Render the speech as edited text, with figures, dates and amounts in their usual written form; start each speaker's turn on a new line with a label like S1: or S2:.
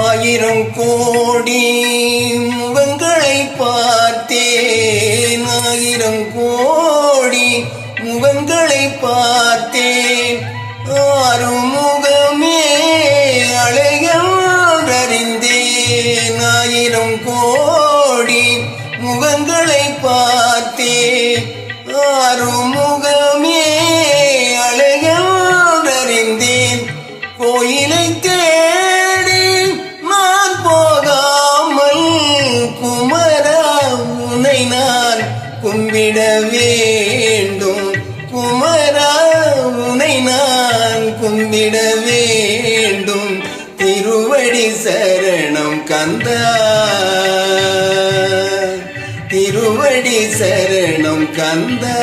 S1: ஆயிரம் கோடி முகங்களை பார்த்தேன், ஆயிரம் கோடி முகங்களை பார்த்தேன். ஆறுமுகமே அழகறிந்தேன், ஆயிரம் கோடி முகங்களை பார்த்தேன். ஆறுமுகமே அழகறிந்தேன். கோயிலை தேடி நான் போகாமல் குமரா உன்னை நான் கும்பிட வேண்டும். குமரா உன்னை நான் கும்பிட வேண்டும். திருவடி சரணம் கந்தா, திருவடி சரணம் கந்தா.